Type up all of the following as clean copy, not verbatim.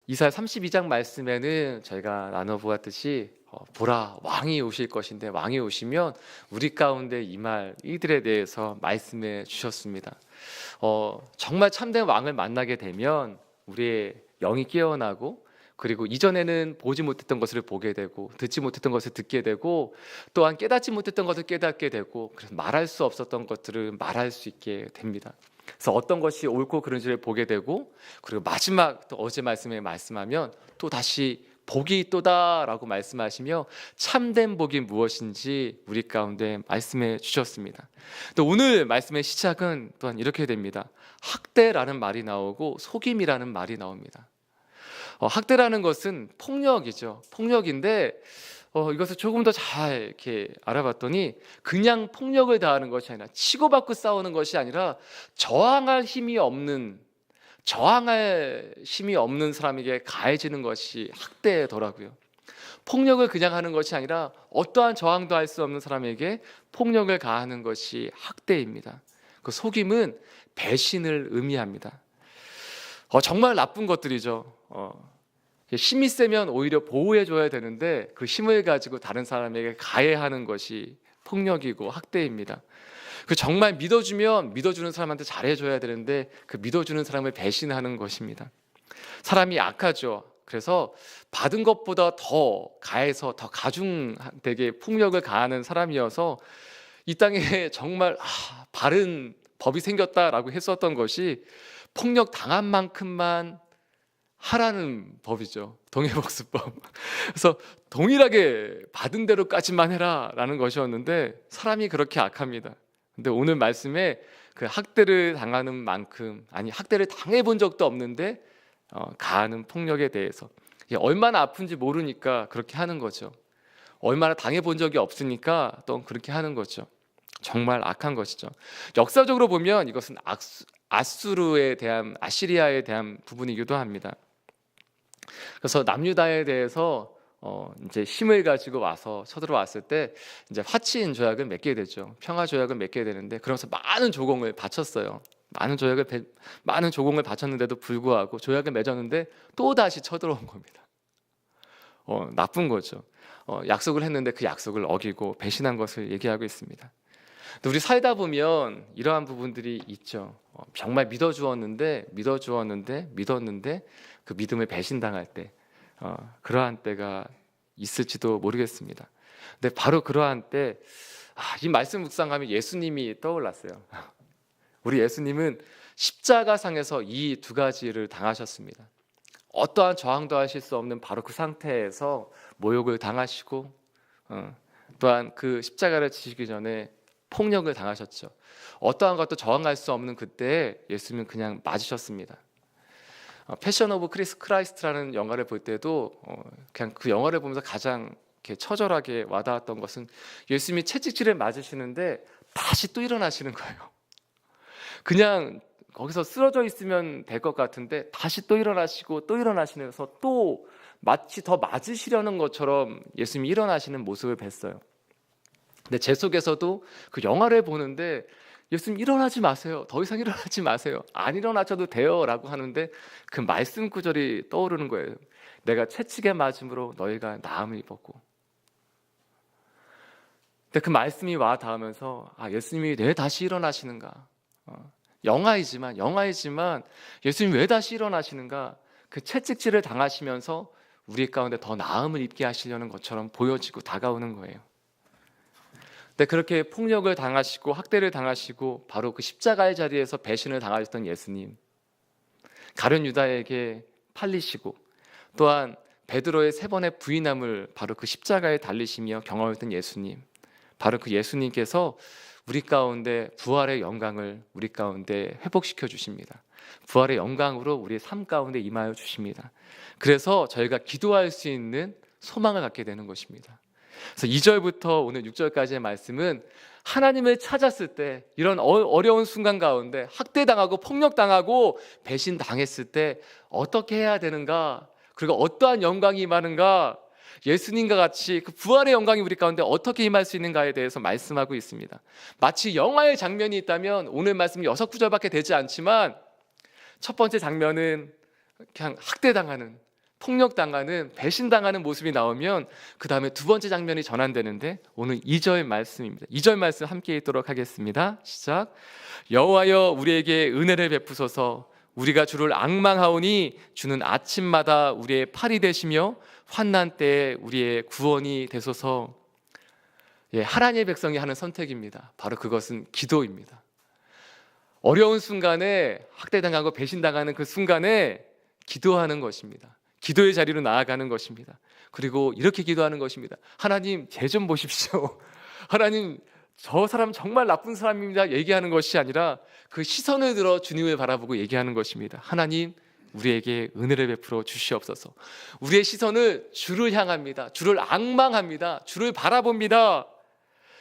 이사야 32장 말씀에는 저희가 나눠보았듯이 보라 왕이 오실 것인데 왕이 오시면 우리 가운데 임할 이들에 대해서 말씀해 주셨습니다. 정말 참된 왕을 만나게 되면 우리의 영이 깨어나고, 그리고 이전에는 보지 못했던 것을 보게 되고, 듣지 못했던 것을 듣게 되고, 또한 깨닫지 못했던 것을 깨닫게 되고, 그래서 말할 수 없었던 것들을 말할 수 있게 됩니다. 그래서 어떤 것이 옳고 그른지를 보게 되고, 그리고 마지막 또 어제 말씀에 말씀하면 또 다시 복이 있도다라고 말씀하시며 참된 복이 무엇인지 우리 가운데 말씀해 주셨습니다. 또 오늘 말씀의 시작은 또한 이렇게 됩니다. 학대라는 말이 나오고 속임이라는 말이 나옵니다. 학대라는 것은 폭력이죠. 폭력인데 이것을 조금 더 잘 이렇게 알아봤더니 그냥 폭력을 가하는 것이 아니라, 치고받고 싸우는 것이 아니라 저항할 힘이 없는 사람에게 가해지는 것이 학대더라고요. 폭력을 그냥 하는 것이 아니라 어떠한 저항도 할 수 없는 사람에게 폭력을 가하는 것이 학대입니다. 그 속임은 배신을 의미합니다. 정말 나쁜 것들이죠. 힘이 세면 오히려 보호해줘야 되는데 그 힘을 가지고 다른 사람에게 가해하는 것이 폭력이고 학대입니다. 정말 믿어주면 믿어주는 사람한테 잘해줘야 되는데 그 믿어주는 사람을 배신하는 것입니다. 사람이 약하죠. 그래서 받은 것보다 더 가해서 더 가중되게 폭력을 가하는 사람이어서 이 땅에 정말 바른 법이 생겼다라고 했었던 것이 폭력 당한 만큼만 하라는 법이죠. 동해복수법. 그래서 동일하게 받은 대로까지만 해라라는 것이었는데 사람이 그렇게 악합니다. 근데 오늘 말씀에 그 학대를 당하는 만큼, 아니 학대를 당해본 적도 없는데 가하는 폭력에 대해서 얼마나 아픈지 모르니까 그렇게 하는 거죠. 얼마나 당해본 적이 없으니까 또 그렇게 하는 거죠. 정말 악한 것이죠. 역사적으로 보면 이것은 아시리아에 대한 부분이기도 합니다. 그래서 남유다에 대해서 이제 힘을 가지고 와서 쳐들어왔을 때 이제 화친 조약을 맺게 되죠. 평화 조약을 맺게 되는데, 그러면서 많은 조공을 바쳤어요. 많은 조공을 바쳤는데도 불구하고 조약을 맺었는데 또 다시 쳐들어온 겁니다. 나쁜 거죠. 약속을 했는데 그 약속을 어기고 배신한 것을 얘기하고 있습니다. 근데 우리 살다 보면 이러한 부분들이 있죠. 정말 믿었는데 그 믿음을 배신당할 때, 그러한 때가 있을지도 모르겠습니다. 근데 바로 그러한 때, 이 말씀 묵상하면 예수님이 떠올랐어요. 우리 예수님은 십자가상에서 이 두 가지를 당하셨습니다. 어떠한 저항도 하실 수 없는 바로 그 상태에서 모욕을 당하시고, 또한 그 십자가를 지시기 전에 폭력을 당하셨죠. 어떠한 것도 저항할 수 없는 그때에 예수님은 그냥 맞으셨습니다. 패션 오브 크라이스트라는 영화를 볼 때도 그냥 그 영화를 보면서 가장 이렇게 처절하게 와닿았던 것은 예수님이 채찍질을 맞으시는데 다시 또 일어나시는 거예요. 그냥 거기서 쓰러져 있으면 될 것 같은데 다시 또 일어나시고 또 일어나시면서 또 마치 더 맞으시려는 것처럼 예수님이 일어나시는 모습을 뵀어요. 근데 제 속에서도 그 영화를 보는데 예수님 일어나지 마세요. 더 이상 일어나지 마세요. 안 일어나셔도 돼요 라고 하는데 그 말씀 구절이 떠오르는 거예요. 내가 채찍에 맞음으로 너희가 나음을 입었고. 근데 그 말씀이 와 닿으면서 예수님이 왜 다시 일어나시는가. 영화이지만 예수님이 왜 다시 일어나시는가. 그 채찍질을 당하시면서 우리 가운데 더 나음을 입게 하시려는 것처럼 보여지고 다가오는 거예요. 근데 그렇게 폭력을 당하시고 학대를 당하시고 바로 그 십자가의 자리에서 배신을 당하셨던 예수님, 가룟 유다에게 팔리시고 또한 베드로의 3번의 부인함을 바로 그 십자가에 달리시며 경험했던 예수님, 바로 그 예수님께서 우리 가운데 부활의 영광을 우리 가운데 회복시켜 주십니다. 부활의 영광으로 우리의 삶 가운데 임하여 주십니다. 그래서 저희가 기도할 수 있는 소망을 갖게 되는 것입니다. 그래서 2절부터 오늘 6절까지의 말씀은 하나님을 찾았을 때, 이런 어려운 순간 가운데 학대당하고 폭력당하고 배신당했을 때 어떻게 해야 되는가, 그리고 어떠한 영광이 임하는가, 예수님과 같이 그 부활의 영광이 우리 가운데 어떻게 임할 수 있는가에 대해서 말씀하고 있습니다. 마치 영화의 장면이 있다면 오늘 말씀 6구절밖에 되지 않지만 첫 번째 장면은 그냥 학대당하는, 폭력당하는, 배신당하는 모습이 나오면 그 다음에 두 번째 장면이 전환되는데 오늘 2절 말씀입니다. 2절 말씀 함께 읽도록 하겠습니다. 시작. 여호와여 우리에게 은혜를 베푸소서. 우리가 주를 앙망하오니 주는 아침마다 우리의 팔이 되시며 환난 때에 우리의 구원이 되소서. 하나님의 백성이 하는 선택입니다. 바로 그것은 기도입니다. 어려운 순간에, 학대당하고 배신당하는 그 순간에 기도하는 것입니다. 기도의 자리로 나아가는 것입니다. 그리고 이렇게 기도하는 것입니다. 하나님, 쟤 좀 보십시오. 하나님, 저 사람 정말 나쁜 사람입니다. 얘기하는 것이 아니라 그 시선을 들어 주님을 바라보고 얘기하는 것입니다. 하나님, 우리에게 은혜를 베풀어 주시옵소서. 우리의 시선을 주를 향합니다. 주를 앙망합니다. 주를 바라봅니다.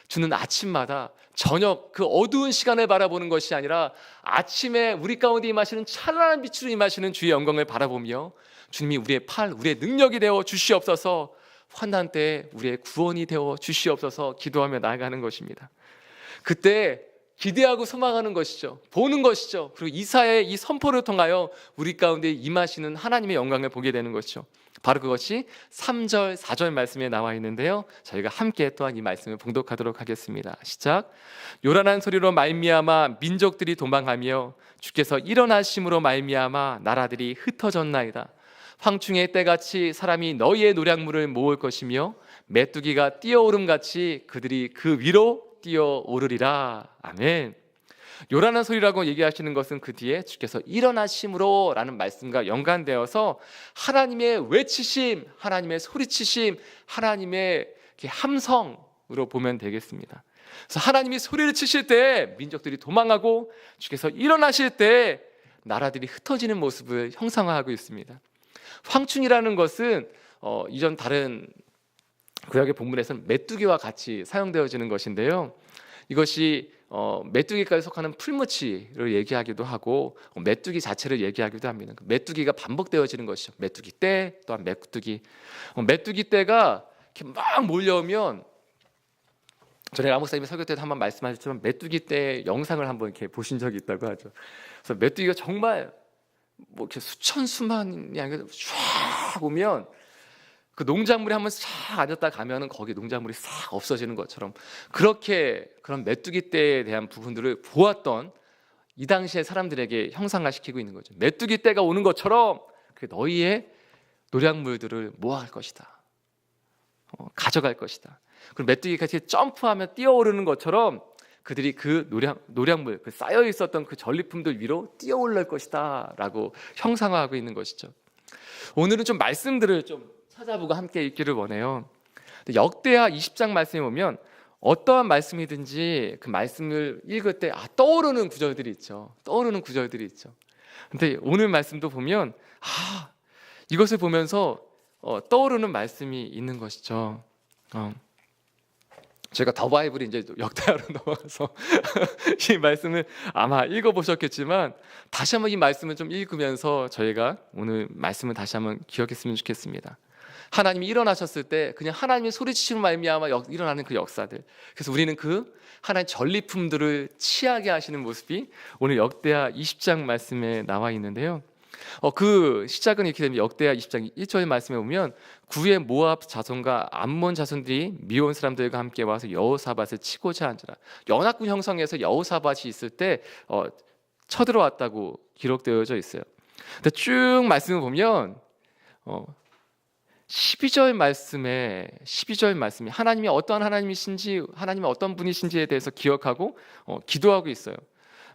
주는 아침마다, 저녁 그 어두운 시간을 바라보는 것이 아니라 아침에 우리 가운데 임하시는 찬란한 빛으로 임하시는 주의 영광을 바라보며 주님이 우리의 팔, 우리의 능력이 되어 주시옵소서, 환난 때에 우리의 구원이 되어 주시옵소서 기도하며 나아가는 것입니다. 그때 기대하고 소망하는 것이죠. 보는 것이죠. 그리고 이사의 이 선포를 통하여 우리 가운데 임하시는 하나님의 영광을 보게 되는 것이죠. 바로 그것이 3절, 4절 말씀에 나와 있는데요. 저희가 함께 또한 이 말씀을 봉독하도록 하겠습니다. 시작. 요란한 소리로 말미암아 민족들이 도망하며 주께서 일어나심으로 말미암아 나라들이 흩어졌나이다. 황충의 때같이 사람이 너희의 노량물을 모을 것이며 메뚜기가 뛰어오름같이 그들이 그 위로 뛰어오르리라. 아멘. 요란한 소리라고 얘기하시는 것은 그 뒤에 주께서 일어나심으로 라는 말씀과 연관되어서 하나님의 외치심, 하나님의 소리치심, 하나님의 함성으로 보면 되겠습니다. 그래서 하나님이 소리를 치실 때 민족들이 도망하고 주께서 일어나실 때 나라들이 흩어지는 모습을 형상화하고 있습니다. 황충이라는 것은 이전 다른 구약의 본문에서는 메뚜기와 같이 사용되어지는 것인데요. 이것이 메뚜기까지 속하는 풀무치를 얘기하기도 하고 메뚜기 자체를 얘기하기도 합니다. 메뚜기가 반복되어지는 것이죠. 메뚜기 떼, 또한 메뚜기. 메뚜기 떼가 이렇게 막 몰려오면, 전에 라 목사님이 설교 때도 한번 말씀하셨지만 메뚜기 떼 영상을 한번 이렇게 보신 적이 있다고 하죠. 그래서 메뚜기가 정말 뭐 이렇게 수천 수만이 아니라 쫙 오면 그 농작물에 한번 싹 앉았다 가면은 거기 농작물이 싹 없어지는 것처럼, 그렇게 그런 메뚜기 떼에 대한 부분들을 보았던 이 당시의 사람들에게 형상화시키고 있는 거죠. 메뚜기 떼가 오는 것처럼 너희의 노량물들을 모아갈 것이다. 가져갈 것이다. 그리고 메뚜기가 같이 점프하며 뛰어오르는 것처럼 그들이 그 노량물, 그 쌓여 있었던 그 전리품들 위로 뛰어올릴 것이다 라고 형상화하고 있는 것이죠. 오늘은 좀 말씀들을 좀 찾아보고 함께 읽기를 원해요. 역대하 20장 말씀에 보면 어떠한 말씀이든지 그 말씀을 읽을 때 떠오르는 구절들이 있죠. 떠오르는 구절들이 있죠. 근데 오늘 말씀도 보면 이것을 보면서 떠오르는 말씀이 있는 것이죠. 제가 더 바이블이 이제 역대하로 넘어가서 이 말씀을 아마 읽어보셨겠지만 다시 한번 이 말씀을 좀 읽으면서 저희가 오늘 말씀을 다시 한번 기억했으면 좋겠습니다. 하나님이 일어나셨을 때 그냥 하나님의 소리치시는 말미암아 일어나는 그 역사들, 그래서 우리는 그 하나님의 전리품들을 취하게 하시는 모습이 오늘 역대하 20장 말씀에 나와 있는데요. 그 시작은 이렇게 됩니다. 역대하 20장 1절 말씀에 보면 구의 모압 자손과 암몬 자손들이 미온 사람들과 함께 와서 여호사밧을 치고자 한지라. 연합군 형성에서 여호사밧이 있을 때 쳐들어왔다고 기록되어져 있어요. 근데 쭉 말씀을 보면 12절 말씀이 하나님이 어떠한 하나님이신지, 하나님이 어떤 분이신지에 대해서 기억하고 기도하고 있어요.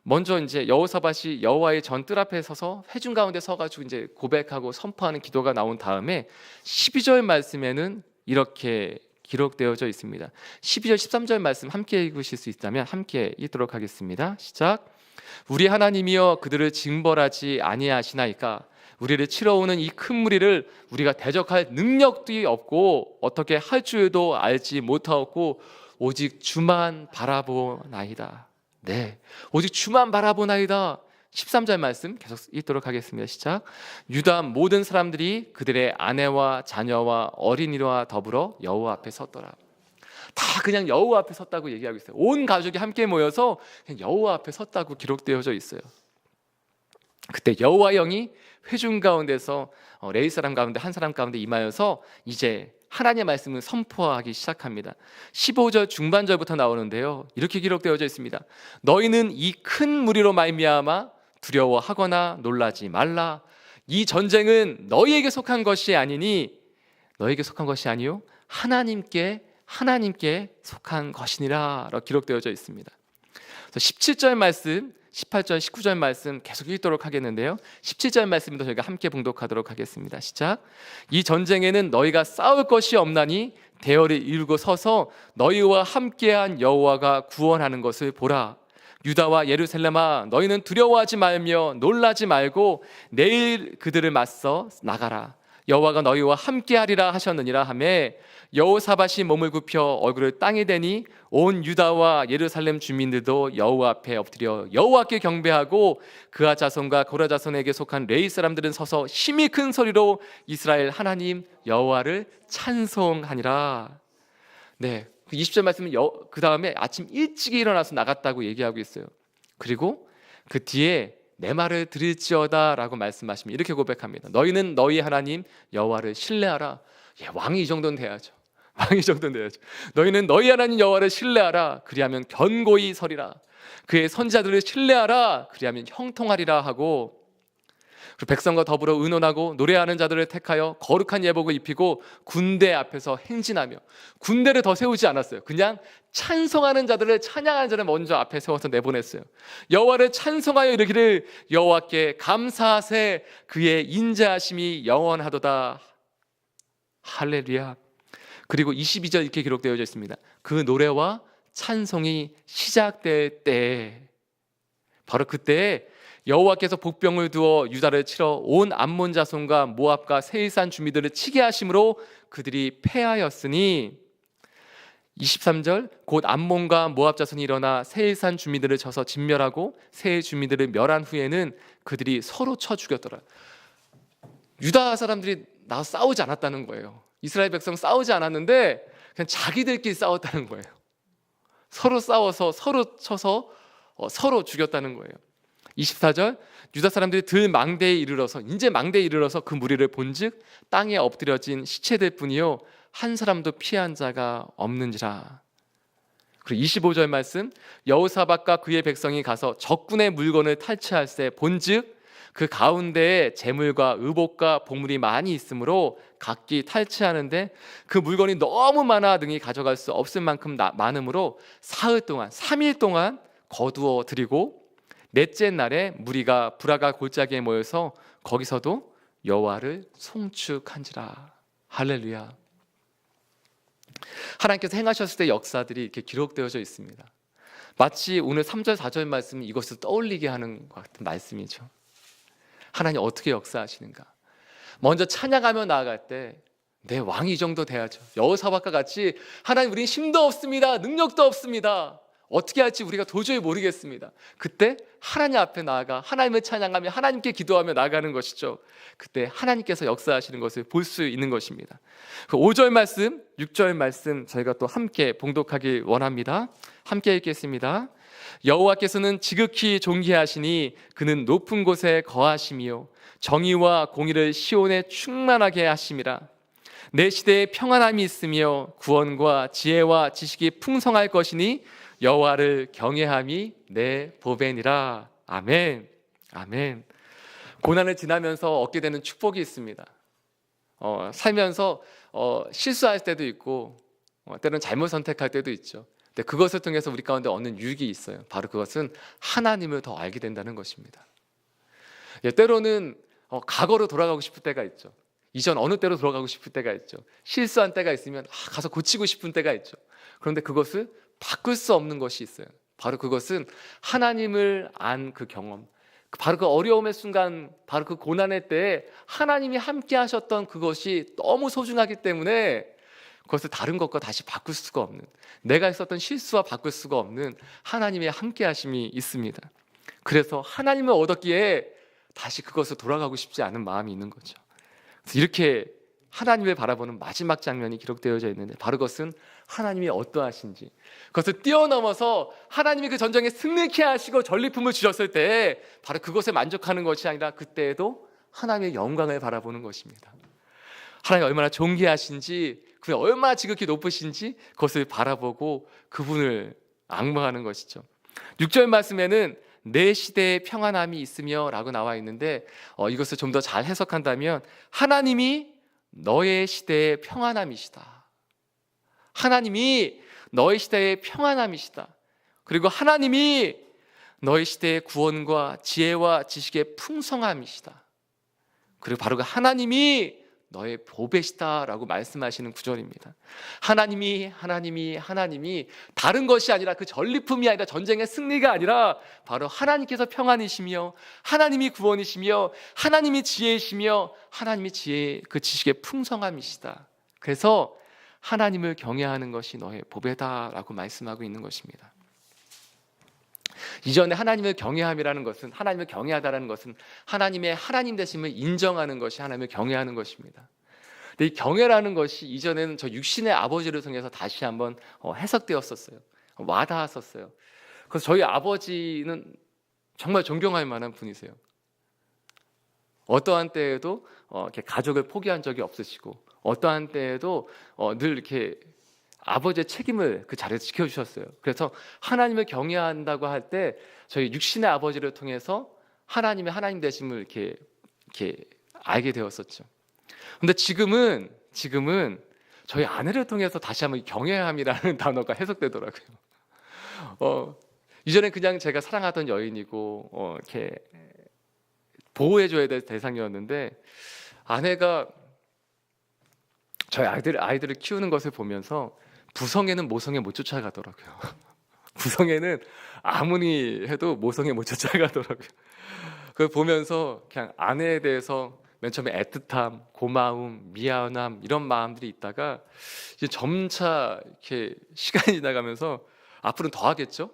먼저 이제 여호사밧이 여호와의 전뜰 앞에 서서 회중 가운데 서가지고 이제 고백하고 선포하는 기도가 나온 다음에 12절 말씀에는 이렇게 기록되어져 있습니다. 12절 13절 말씀 함께 읽으실 수 있다면 함께 읽도록 하겠습니다. 시작. 우리 하나님이여 그들을 징벌하지 아니하시나이까. 우리를 치러오는 이 큰 무리를 우리가 대적할 능력도 없고 어떻게 할 줄도 알지 못하였고 오직 주만 바라보나이다. 네, 오직 주만 바라보나이다. 13절 말씀 계속 읽도록 하겠습니다. 시작. 유다 모든 사람들이 그들의 아내와 자녀와 어린이와 더불어 여호와 앞에 섰더라. 다 그냥 여호와 앞에 섰다고 얘기하고 있어요. 온 가족이 함께 모여서 그냥 여호와 앞에 섰다고 기록되어져 있어요. 그때 여호와 영이 회중 가운데서 레위 사람 가운데 한 사람 가운데 임하여서 이제 하나님의 말씀을 선포하기 시작합니다. 15절 중반절부터 나오는데요, 이렇게 기록되어져 있습니다. 너희는 이 큰 무리로 말미암아 두려워하거나 놀라지 말라. 이 전쟁은 너희에게 속한 것이 아니니, 너희에게 속한 것이 아니요 하나님께 속한 것이니라 라고 기록되어져 있습니다. 17절 말씀, 18절, 19절 말씀 계속 읽도록 하겠는데요, 17절 말씀도 저희가 함께 봉독하도록 하겠습니다. 시작. 이 전쟁에는 너희가 싸울 것이 없나니 대열을 이루고 서서 너희와 함께한 여호와가 구원하는 것을 보라. 유다와 예루살렘아, 너희는 두려워하지 말며 놀라지 말고 내일 그들을 맞서 나가라. 여호와가 너희와 함께하리라 하셨느니라 하매, 여호사밧이 몸을 굽혀 얼굴을 땅에 대니 온 유다와 예루살렘 주민들도 여호와 앞에 엎드려 여호와께 경배하고 그아 자손과 고라 자손에게 속한 레위 사람들은 서서 힘이 큰 소리로 이스라엘 하나님 여호와를 찬송하니라. 네, 20절 말씀은 그 다음에 아침 일찍 일어나서 나갔다고 얘기하고 있어요. 그리고 그 뒤에 내 말을 들을지어다 라고 말씀하시면 이렇게 고백합니다. 너희는 너희 하나님 여호와를 신뢰하라. 왕이 이 정도는 돼야죠. 왕이 이 정도는 돼야죠. 너희는 너희 하나님 여호와를 신뢰하라. 그리하면 견고히 서리라. 그의 선지자들을 신뢰하라. 그리하면 형통하리라 하고, 그리고 백성과 더불어 의논하고 노래하는 자들을 택하여 거룩한 예복을 입히고 군대 앞에서 행진하며, 군대를 더 세우지 않았어요. 그냥 찬송하는 자들을, 찬양하는 자를 먼저 앞에 세워서 내보냈어요. 여호와를 찬송하여 이르기를 여호와께 감사하세. 그의 인자하심이 영원하도다. 할렐루야. 그리고 22절 이렇게 기록되어져 있습니다. 그 노래와 찬송이 시작될 때, 바로 그때에 여호와께서 복병을 두어 유다를 치러 온 암몬 자손과 모압과 세일산 주민들을 치게 하심으로 그들이 패하였으니, 23절 곧 암몬과 모압 자손이 일어나 세일산 주민들을 쳐서 진멸하고 세일 주민들을 멸한 후에는 그들이 서로 쳐 죽였더라. 유다 사람들이 나와서 싸우지 않았다는 거예요. 이스라엘 백성 싸우지 않았는데 그냥 자기들끼리 싸웠다는 거예요. 서로 싸워서 서로 쳐서 서로 죽였다는 거예요. 24절 유다 사람들이 들 망대에 이르러서, 이제 망대에 이르러서 그 무리를 본즉 땅에 엎드려진 시체들 뿐이요 한 사람도 피한 자가 없는지라. 그리고 25절 말씀, 여호사밧과 그의 백성이 가서 적군의 물건을 탈취할세 본즉 그 가운데에 재물과 의복과 보물이 많이 있으므로 각기 탈취하는데 그 물건이 너무 많아 능히 가져갈 수 없을 만큼 많으므로 사흘 동안 3일 동안 거두어 드리고 넷째 날에 무리가 브라가 골짜기에 모여서 거기서도 여호와를 송축한지라. 할렐루야. 하나님께서 행하셨을 때 역사들이 이렇게 기록되어져 있습니다. 마치 오늘 3절 4절 말씀이 이것을 떠올리게 하는 것 같은 말씀이죠. 하나님 어떻게 역사하시는가. 먼저 찬양하며 나아갈 때 내 왕이 이 정도 돼야죠. 여호사밧과 같이 하나님 우리는 힘도 없습니다, 능력도 없습니다, 어떻게 할지 우리가 도저히 모르겠습니다. 그때 하나님 앞에 나아가 하나님을 찬양하며 하나님께 기도하며 나아가는 것이죠. 그때 하나님께서 역사하시는 것을 볼 수 있는 것입니다. 그 5절 말씀, 6절 말씀 저희가 또 함께 봉독하길 원합니다. 함께 읽겠습니다. 여호와께서는 지극히 존귀하시니 그는 높은 곳에 거하심이요 정의와 공의를 시온에 충만하게 하심이라. 내 시대에 평안함이 있으며 구원과 지혜와 지식이 풍성할 것이니 여호와를 경외함이 내 보배니라. 아멘. 아멘. 고난을 지나면서 얻게 되는 축복이 있습니다. 살면서 실수할 때도 있고 때로는 잘못 선택할 때도 있죠. 근데 그것을 통해서 우리 가운데 얻는 유익이 있어요. 바로 그것은 하나님을 더 알게 된다는 것입니다. 때로는 과거로 돌아가고 싶을 때가 있죠. 이전 어느 때로 돌아가고 싶을 때가 있죠. 실수한 때가 있으면 가서 고치고 싶은 때가 있죠. 그런데 그것을 바꿀 수 없는 것이 있어요. 바로 그것은 하나님을 안 그 경험, 바로 그 어려움의 순간, 바로 그 고난의 때에 하나님이 함께 하셨던 그것이 너무 소중하기 때문에 그것을 다른 것과 다시 바꿀 수가 없는, 내가 했었던 실수와 바꿀 수가 없는 하나님의 함께 하심이 있습니다. 그래서 하나님을 얻었기에 다시 그것을 돌아가고 싶지 않은 마음이 있는 거죠. 그래서 이렇게 하나님을 바라보는 마지막 장면이 기록되어져 있는데, 바로 그것은 하나님이 어떠하신지, 그것을 뛰어넘어서 하나님이 그 전쟁에 승리케 하시고 전리품을 주셨을 때 바로 그것에 만족하는 것이 아니라 그때에도 하나님의 영광을 바라보는 것입니다. 하나님 얼마나 존귀하신지, 그분이 얼마나 지극히 높으신지 그것을 바라보고 그분을 앙망하는 것이죠. 6절 말씀에는 내 시대에 평안함이 있으며 라고 나와 있는데 이것을 좀 더 잘 해석한다면 하나님이 너의 시대에 평안함이시다. 하나님이 너의 시대에 평안함이시다. 그리고 하나님이 너의 시대의 구원과 지혜와 지식의 풍성함이시다. 그리고 바로 그 하나님이 너의 보배시다라고 말씀하시는 구절입니다. 하나님이 다른 것이 아니라, 그 전리품이 아니라, 전쟁의 승리가 아니라 바로 하나님께서 평안이시며 하나님이 구원이시며 하나님이 지혜이시며 하나님이 지혜의 그 지식의 풍성함이시다. 그래서 하나님을 경외하는 것이 너의 보배다라고 말씀하고 있는 것입니다. 이전에 하나님을 경외함이라는 것은, 하나님을 경외하다라는 것은 하나님의 하나님 되심을 인정하는 것이 하나님을 경외하는 것입니다. 근데 이 경외라는 것이 이전에는 저 육신의 아버지를 통해서 다시 한번 해석되었었어요. 와닿았었어요. 그래서 저희 아버지는 정말 존경할 만한 분이세요. 어떠한 때에도 이렇게 가족을 포기한 적이 없으시고, 어떠한 때에도 늘 이렇게 아버지의 책임을 그 자리에서 지켜주셨어요. 그래서 하나님을 경외한다고 할 때 저희 육신의 아버지를 통해서 하나님의 하나님 되심을 이렇게 알게 되었었죠. 근데 지금은 저희 아내를 통해서 다시 한번 경외함이라는 단어가 해석되더라고요. 이전에 그냥 제가 사랑하던 여인이고 이렇게 보호해줘야 될 대상이었는데, 아내가 저희 아이들을 키우는 것을 보면서 부성애는 모성애 못 쫓아가더라고요. 부성애는 아무리 해도 모성애 못 쫓아가더라고요. 그걸 보면서 그냥 아내에 대해서 맨 처음에 애틋함, 고마움, 미안함 이런 마음들이 있다가 이제 점차 이렇게 시간이 지나가면서 앞으로는 더 하겠죠?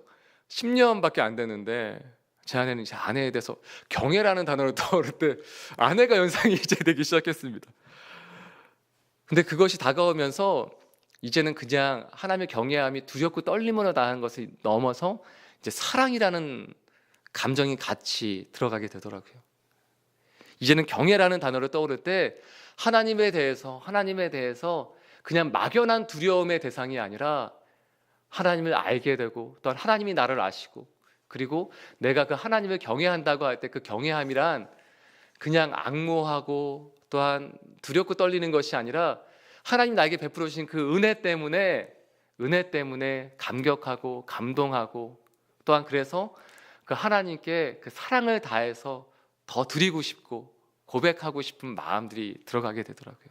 10년밖에 안 되는데 제 아내는 이제 아내에 대해서 경애라는 단어를 떠오를 때 아내가 연상이 이제 되기 시작했습니다. 근데 그것이 다가오면서 이제는 그냥 하나님의 경외함이 두렵고 떨림으로 나가는 것을 넘어서 이제 사랑이라는 감정이 같이 들어가게 되더라고요. 이제는 경외라는 단어를 떠오를 때 하나님에 대해서 그냥 막연한 두려움의 대상이 아니라 하나님을 알게 되고, 또한 하나님이 나를 아시고, 그리고 내가 그 하나님을 경외한다고 할 때 그 경외함이란 그냥 앙모하고 또한 두렵고 떨리는 것이 아니라 하나님 나에게 베풀어 주신 그 은혜 때문에 감격하고 감동하고, 또한 그래서 그 하나님께 그 사랑을 다해서 더 드리고 싶고 고백하고 싶은 마음들이 들어가게 되더라고요.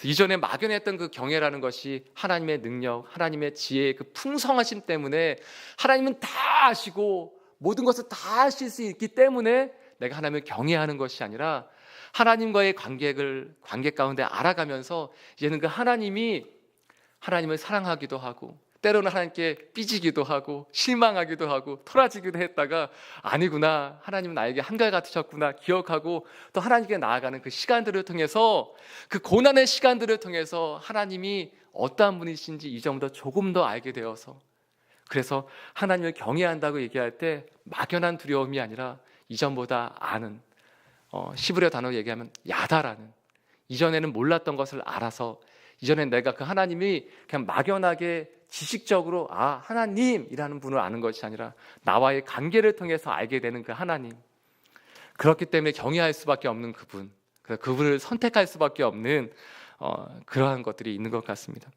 이전에 막연했던 그 경외라는 것이 하나님의 능력, 하나님의 지혜의 그 풍성하심 때문에, 하나님은 다 아시고 모든 것을 다 하실 수 있기 때문에 내가 하나님을 경외하는 것이 아니라 하나님과의 관계 가운데 알아가면서 이제는 그 하나님을 사랑하기도 하고, 때로는 하나님께 삐지기도 하고 실망하기도 하고 토라지기도 했다가, 아니구나, 하나님은 나에게 한결같으셨구나 기억하고, 또 하나님께 나아가는 그 시간들을 통해서, 그 고난의 시간들을 통해서 하나님이 어떠한 분이신지 이전보다 조금 더 알게 되어서, 그래서 하나님을 경외한다고 얘기할 때 막연한 두려움이 아니라 이전보다 아는, 시브리어 단어로 얘기하면 야다라는, 이전에는 몰랐던 것을 알아서, 이전엔 내가 그 하나님이 그냥 막연하게 지식적으로 하나님이라는 분을 아는 것이 아니라 나와의 관계를 통해서 알게 되는 그 하나님, 그렇기 때문에 경외할 수밖에 없는 그분을 선택할 수밖에 없는 그러한 것들이 있는 것 같습니다.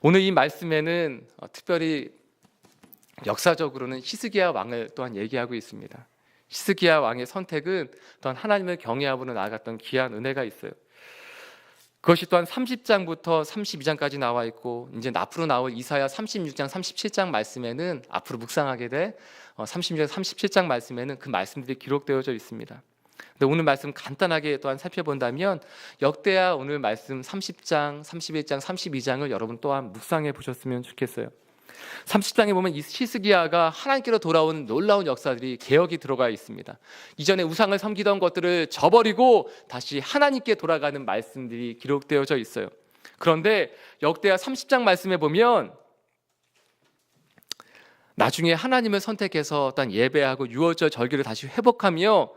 오늘 이 말씀에는 특별히 역사적으로는 히스기야 왕을 또한 얘기하고 있습니다. 히스기야 왕의 선택은 또한 하나님을 경외함으로 나아갔던 귀한 은혜가 있어요. 그것이 또한 30장부터 32장까지 나와 있고, 이제 앞으로 나올 이사야 36장, 37장 말씀에는, 앞으로 묵상하게 될 36장, 37장 말씀에는 그 말씀들이 기록되어져 있습니다. 근데 오늘 말씀 간단하게 또한 살펴본다면, 역대하 오늘 말씀 30장, 31장, 32장을 여러분 또한 묵상해 보셨으면 좋겠어요. 30장에 보면 이 히스기야가 하나님께로 돌아온 놀라운 역사들이, 개혁이 들어가 있습니다. 이전에 우상을 섬기던 것들을 저버리고 다시 하나님께 돌아가는 말씀들이 기록되어져 있어요. 그런데 역대하 30장 말씀에 보면 나중에 하나님을 선택해서 어떤 예배하고 유월절 절기를 다시 회복하며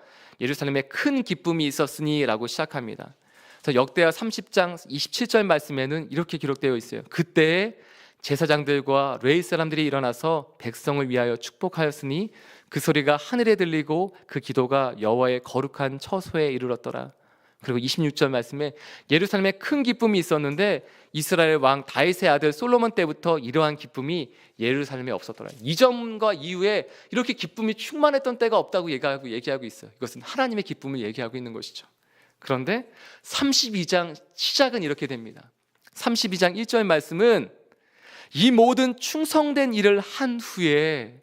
예루살렘에 큰 기쁨이 있었으니 라고 시작합니다. 그래서 역대하 30장 27절 말씀에는 이렇게 기록되어 있어요. 그때 제사장들과 레위 사람들이 일어나서 백성을 위하여 축복하였으니 그 소리가 하늘에 들리고 그 기도가 여호와의 거룩한 처소에 이르렀더라. 그리고 26절 말씀에 예루살렘에 큰 기쁨이 있었는데 이스라엘 왕 다윗의 아들 솔로몬 때부터 이러한 기쁨이 예루살렘에 없었더라. 이전과 이후에 이렇게 기쁨이 충만했던 때가 없다고 얘기하고 있어요. 이것은 하나님의 기쁨을 얘기하고 있는 것이죠. 그런데 32장 시작은 이렇게 됩니다. 32장 1절 말씀은 이 모든 충성된 일을 한 후에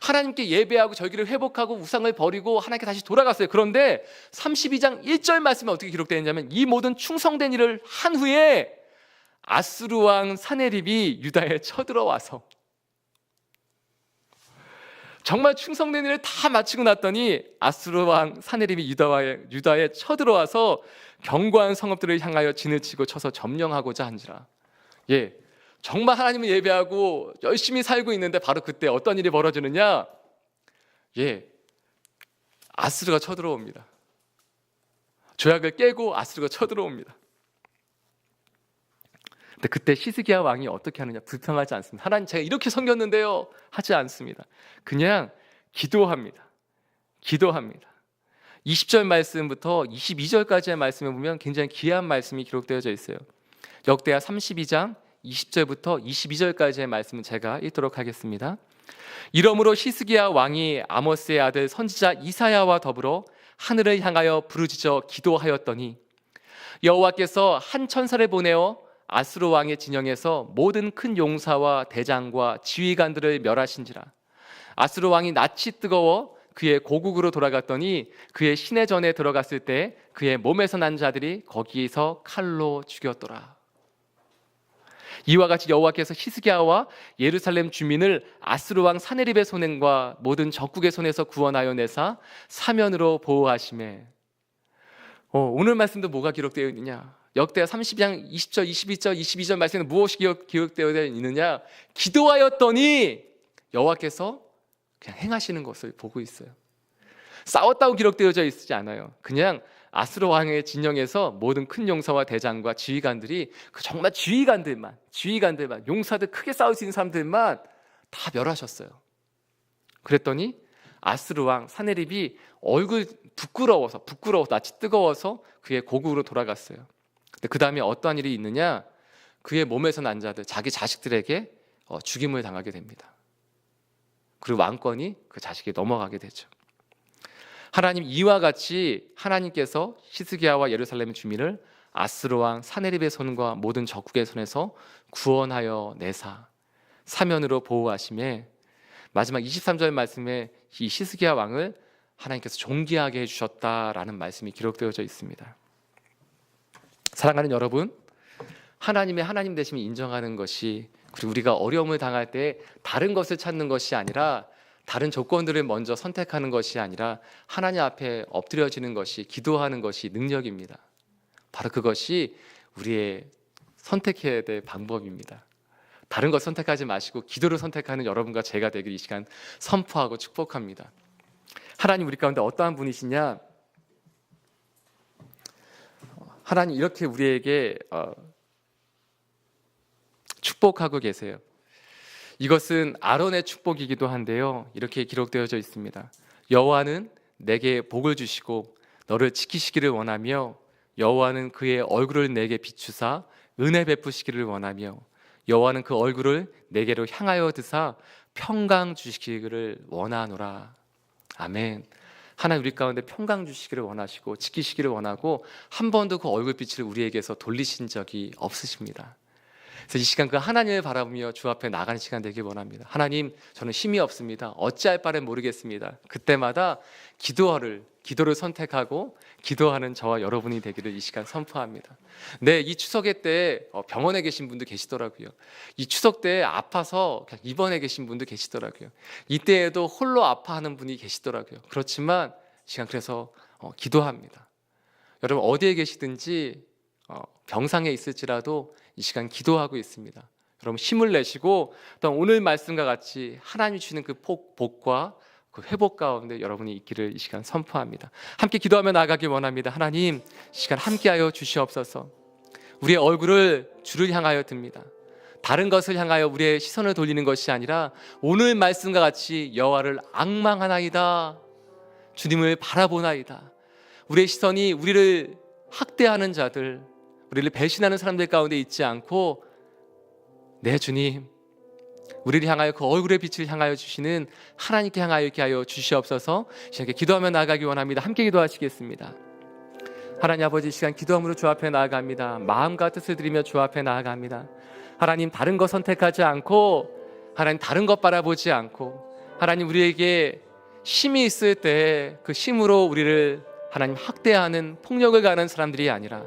하나님께 예배하고 절기를 회복하고 우상을 버리고 하나님께 다시 돌아갔어요. 그런데 32장 1절 말씀에 어떻게 기록되어 있냐면 이 모든 충성된 일을 한 후에 아수르 왕 사네립이 유다에 쳐들어와서 정말 충성된 일을 다 마치고 났더니 아수르 왕 사네립이 유다에 쳐들어와서 견고한 성읍들을 향하여 진을 치고 쳐서 점령하고자 한지라. 정말 하나님을 예배하고 열심히 살고 있는데 바로 그때 어떤 일이 벌어지느냐? 아수르가 쳐들어옵니다. 조약을 깨고 아수르가 쳐들어옵니다. 근데 그때 히스기야 왕이 어떻게 하느냐? 불평하지 않습니다. 하나님 제가 이렇게 섬겼는데요 하지 않습니다. 그냥 기도합니다. 20절 말씀부터 22절까지의 말씀을 보면 굉장히 귀한 말씀이 기록되어져 있어요. 역대하 32장 20절부터 22절까지의 말씀은 제가 읽도록 하겠습니다. 이러므로 히스기야 왕이 아모스의 아들 선지자 이사야와 더불어 하늘을 향하여 부르짖어 기도하였더니 여호와께서 한 천사를 보내어 아수르 왕의 진영에서 모든 큰 용사와 대장과 지휘관들을 멸하신지라. 아수르 왕이 낯이 뜨거워 그의 고국으로 돌아갔더니 그의 시내전에 들어갔을 때 그의 몸에서 난 자들이 거기서 칼로 죽였더라. 이와 같이 여호와께서 히스기야와 예루살렘 주민을 아수르 왕 사네립의 손과 모든 적국의 손에서 구원하여 내사 사면으로 보호하시매. 오늘 말씀도 뭐가 기록되어 있느냐? 역대하 30장 20절, 22절, 22절 말씀에는 무엇이 기록되어 있느냐? 기도하였더니 여호와께서 그냥 행하시는 것을 보고 있어요. 싸웠다고 기록되어져 있지 않아요. 그냥 아수르 왕의 진영에서 모든 큰 용사와 대장과 지휘관들이 정말 지휘관들만 용사들 크게 싸울 수 있는 사람들만 다 멸하셨어요. 그랬더니 아수르 왕 사네립이 얼굴 부끄러워서 낯이 뜨거워서 그의 고국으로 돌아갔어요. 근데 그 다음에 어떠한 일이 있느냐? 그의 몸에서 난 자들, 자기 자식들에게 죽임을 당하게 됩니다. 그리고 왕권이 그 자식이 넘어가게 되죠. 하나님 이와 같이 하나님께서 히스기야와 예루살렘 주민을 아수르 왕 사네립의 손과 모든 적국의 손에서 구원하여 내사 사면으로 보호하심에 마지막 23절 말씀에 이 히스기야 왕을 하나님께서 존귀하게 해주셨다라는 말씀이 기록되어져 있습니다. 사랑하는 여러분, 하나님의 하나님 되심을 인정하는 것이, 그리고 우리가 어려움을 당할 때 다른 것을 찾는 것이 아니라, 다른 조건들을 먼저 선택하는 것이 아니라 하나님 앞에 엎드려지는 것이, 기도하는 것이 능력입니다. 바로 그것이 우리의 선택해야 될 방법입니다. 다른 것 선택하지 마시고 기도를 선택하는 여러분과 제가 되길 이 시간 선포하고 축복합니다. 하나님 우리 가운데 어떠한 분이시냐? 하나님 이렇게 우리에게 축복하고 계세요. 이것은 아론의 축복이기도 한데요, 이렇게 기록되어져 있습니다. 여호와는 내게 복을 주시고 너를 지키시기를 원하며, 여호와는 그의 얼굴을 내게 비추사 은혜 베푸시기를 원하며, 여호와는 그 얼굴을 내게로 향하여 드사 평강 주시기를 원하노라. 아멘. 하나님 우리 가운데 평강 주시기를 원하시고 지키시기를 원하고 한 번도 그 얼굴빛을 우리에게서 돌리신 적이 없으십니다. 그래서 이 시간 그 하나님을 바라보며 주 앞에 나가는 시간 되길 원합니다. 하나님, 저는 힘이 없습니다. 어찌할 바를 모르겠습니다. 그때마다 기도를 선택하고 기도하는 저와 여러분이 되기를 이 시간 선포합니다. 네, 이 추석의 때 병원에 계신 분도 계시더라고요. 이 추석 때 아파서 그냥 입원해 계신 분도 계시더라고요. 이때에도 홀로 아파하는 분이 계시더라고요. 그렇지만 이 시간 그래서 기도합니다. 여러분 어디에 계시든지 병상에 있을지라도 이 시간 기도하고 있습니다. 여러분 힘을 내시고 또 오늘 말씀과 같이 하나님이 주시는 그 복과 그 회복 가운데 여러분이 있기를 이 시간 선포합니다. 함께 기도하며 나아가기 원합니다. 하나님, 이 시간 함께하여 주시옵소서. 우리의 얼굴을 주를 향하여 듭니다. 다른 것을 향하여 우리의 시선을 돌리는 것이 아니라 오늘 말씀과 같이 여호와를 앙망하나이다, 주님을 바라보나이다. 우리의 시선이 우리를 학대하는 자들, 우리를 배신하는 사람들 가운데 있지 않고 내 주님, 우리를 향하여 그 얼굴의 빛을 향하여 주시는 하나님께 향하여 있게 하여 주시옵소서. 이렇게 기도하며 나아가기 원합니다. 함께 기도하시겠습니다. 하나님 아버지, 이 시간 기도함으로 주 앞에 나아갑니다. 마음과 뜻을 드리며 주 앞에 나아갑니다. 하나님, 다른 것 선택하지 않고, 하나님 다른 것 바라보지 않고, 하나님 우리에게 힘이 있을 때 그 힘으로 우리를 하나님 학대하는, 폭력을 가하는 사람들이 아니라,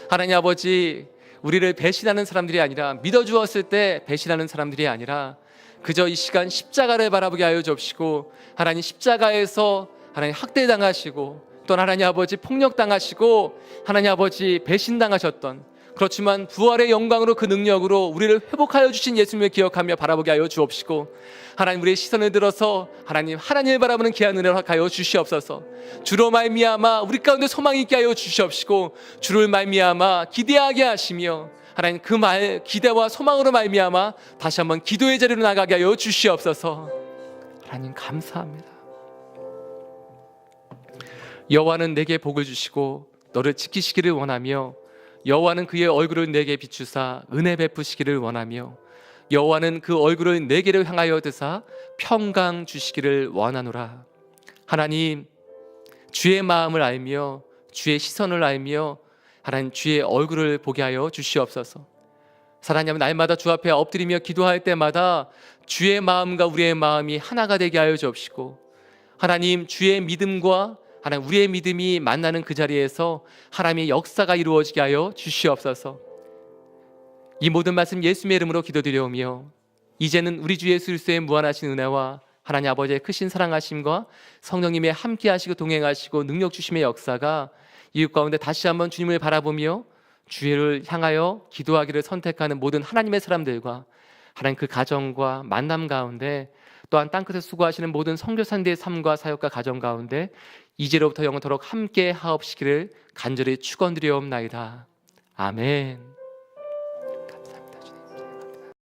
하나님 아버지, 우리를 배신하는 사람들이 아니라, 믿어주었을 때 배신하는 사람들이 아니라 그저 이 시간 십자가를 바라보게 하여 주옵시고, 하나님 십자가에서 하나님 학대당하시고, 또 하나님 아버지 폭력당하시고, 하나님 아버지 배신당하셨던, 그렇지만 부활의 영광으로 그 능력으로 우리를 회복하여 주신 예수님을 기억하며 바라보게 하여 주옵시고, 하나님 우리의 시선을 들어서 하나님을 바라보는 귀한 은혜를 허락하여 주시옵소서. 주로 말미암아 우리 가운데 소망이 있게 하여 주시옵시고, 주를 말미암아 기대하게 하시며, 하나님 그 기대와 소망으로 말미암아 다시 한번 기도의 자리로 나가게 하여 주시옵소서. 하나님 감사합니다. 여호와는 내게 복을 주시고 너를 지키시기를 원하며, 여호와는 그의 얼굴을 내게 비추사 은혜 베푸시기를 원하며, 여호와는 그 얼굴을 내게로 향하여 드사 평강 주시기를 원하노라. 하나님, 주의 마음을 알며 주의 시선을 알며 하나님 주의 얼굴을 보게 하여 주시옵소서. 사랑하는 날마다 주 앞에 엎드리며 기도할 때마다 주의 마음과 우리의 마음이 하나가 되게 하여 주옵시고, 하나님 주의 믿음과 하나님 우리의 믿음이 만나는 그 자리에서 하나님의 역사가 이루어지게 하여 주시옵소서. 이 모든 말씀 예수님의 이름으로 기도드려오며, 이제는 우리 주 예수 그리스도의 무한하신 은혜와 하나님 아버지의 크신 사랑하심과 성령님의 함께하시고 동행하시고 능력 주심의 역사가 이웃 가운데 다시 한번 주님을 바라보며 주를 향하여 기도하기를 선택하는 모든 하나님의 사람들과 하나님 그 가정과 만남 가운데, 또한 땅끝에 수고하시는 모든 선교사님들의 삶과 사역과 가정 가운데 이제로부터 영원토록 함께 하옵시기를 간절히 축원드리옵나이다. 아멘.